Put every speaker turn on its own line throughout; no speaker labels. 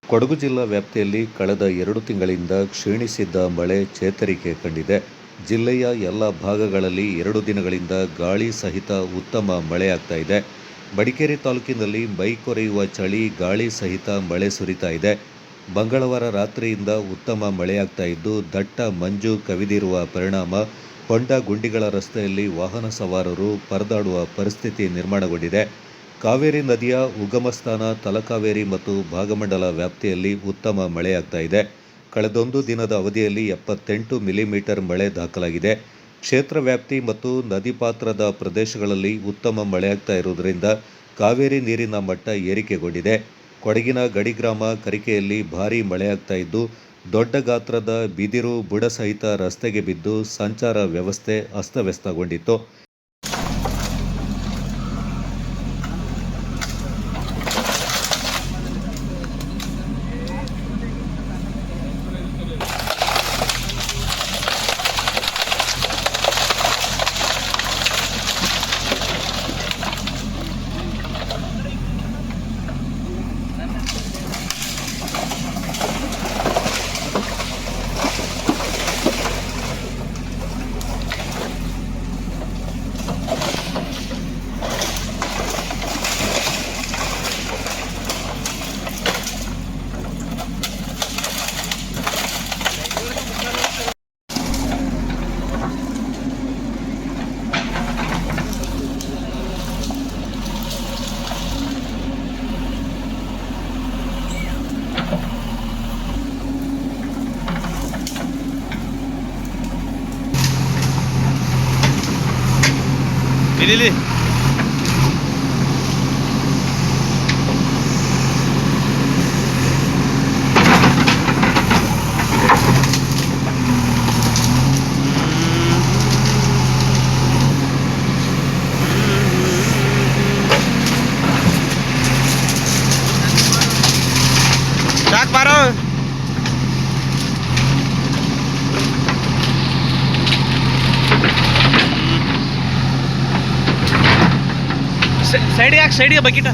ಕೊಡಗು ಜಿಲ್ಲಾ ವ್ಯಾಪ್ತಿಯಲ್ಲಿ ಕಳೆದ 2 ತಿಂಗಳಿಂದ ಕ್ಷೀಣಿಸಿದ್ದ ಮಳೆ ಚೇತರಿಕೆ ಕಂಡಿದೆ. ಜಿಲ್ಲೆಯ ಎಲ್ಲ ಭಾಗಗಳಲ್ಲಿ 2 ದಿನಗಳಿಂದ ಗಾಳಿ ಸಹಿತ ಉತ್ತಮ ಮಳೆಯಾಗ್ತಾ ಇದೆ. ಮಡಿಕೇರಿ ತಾಲೂಕಿನಲ್ಲಿ ಮೈ ಕೊರೆಯುವ ಚಳಿ, ಗಾಳಿ ಸಹಿತ ಮಳೆ ಸುರಿತಾ ಇದೆ. ಮಂಗಳವಾರ ರಾತ್ರಿಯಿಂದ ಉತ್ತಮ ಮಳೆಯಾಗ್ತಾ ಇದ್ದು, ದಟ್ಟ ಮಂಜು ಕವಿದಿರುವ ಪರಿಣಾಮ ಹೊಂಡ ಗುಂಡಿಗಳ ರಸ್ತೆಯಲ್ಲಿ ವಾಹನ ಸವಾರರು ಪರದಾಡುವ ಪರಿಸ್ಥಿತಿ ನಿರ್ಮಾಣಗೊಂಡಿದೆ. ಕಾವೇರಿ ನದಿಯ ಉಗಮ ಸ್ಥಾನ ತಲಕಾವೇರಿ ಮತ್ತು ಭಾಗಮಂಡಲ ವ್ಯಾಪ್ತಿಯಲ್ಲಿ ಉತ್ತಮ ಮಳೆಯಾಗ್ತಾ ಇದೆ. ಕಳೆದೊಂದು ದಿನದ ಅವಧಿಯಲ್ಲಿ 78 ಮಿಲಿಮೀಟರ್ ಮಳೆ ದಾಖಲಾಗಿದೆ. ಕ್ಷೇತ್ರ ವ್ಯಾಪ್ತಿ ಮತ್ತು ನದಿ ಪಾತ್ರದ ಪ್ರದೇಶಗಳಲ್ಲಿ ಉತ್ತಮ ಮಳೆಯಾಗ್ತಾ ಇರುವುದರಿಂದ ಕಾವೇರಿ ನೀರಿನ ಮಟ್ಟ ಏರಿಕೆಗೊಂಡಿದೆ. ಕೊಡಗಿನ ಗಡಿ ಗ್ರಾಮ ಕರಿಕೆಯಲ್ಲಿ ಭಾರೀ ಮಳೆಯಾಗ್ತಾ ಇದ್ದು, ದೊಡ್ಡ ಗಾತ್ರದ ಬಿದಿರು ಬುಡ ಸಹಿತ ರಸ್ತೆಗೆ ಬಿದ್ದು ಸಂಚಾರ ವ್ಯವಸ್ಥೆ ಅಸ್ತವ್ಯಸ್ತಗೊಂಡಿತ್ತು.
ಇಲ್ಲಿ ಸಾಕ್ ಬಾರೋ ಸೈಡ್ ಯಾಕೆ ಸೈಡಿಗೆ ಬಕೆಟ್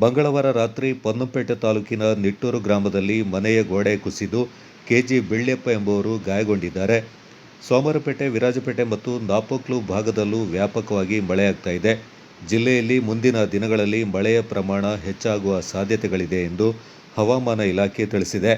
ಮಂಗಳವಾರ ರಾತ್ರಿ ಪೊನ್ನಂಪೇಟೆ ತಾಲೂಕಿನ ನಿಟ್ಟೂರು ಗ್ರಾಮದಲ್ಲಿ ಮನೆಯ ಗೋಡೆ ಕುಸಿದು ಕೆಜಿ ಬೆಳ್ಳಿಯಪ್ಪ ಎಂಬುವರು ಗಾಯಗೊಂಡಿದ್ದಾರೆ. ಸೋಮವಾರಪೇಟೆ, ವಿರಾಜಪೇಟೆ ಮತ್ತು ನಾಪೋಕ್ಲು ಭಾಗದಲ್ಲೂ ವ್ಯಾಪಕವಾಗಿ ಮಳೆಯಾಗ್ತಾ ಇದೆ. ಜಿಲ್ಲೆಯಲ್ಲಿ ಮುಂದಿನ ದಿನಗಳಲ್ಲಿ ಮಳೆಯ ಪ್ರಮಾಣ ಹೆಚ್ಚಾಗುವ ಸಾಧ್ಯತೆಗಳಿದೆ ಎಂದು ಹವಾಮಾನ ಇಲಾಖೆ ತಿಳಿಸಿದೆ.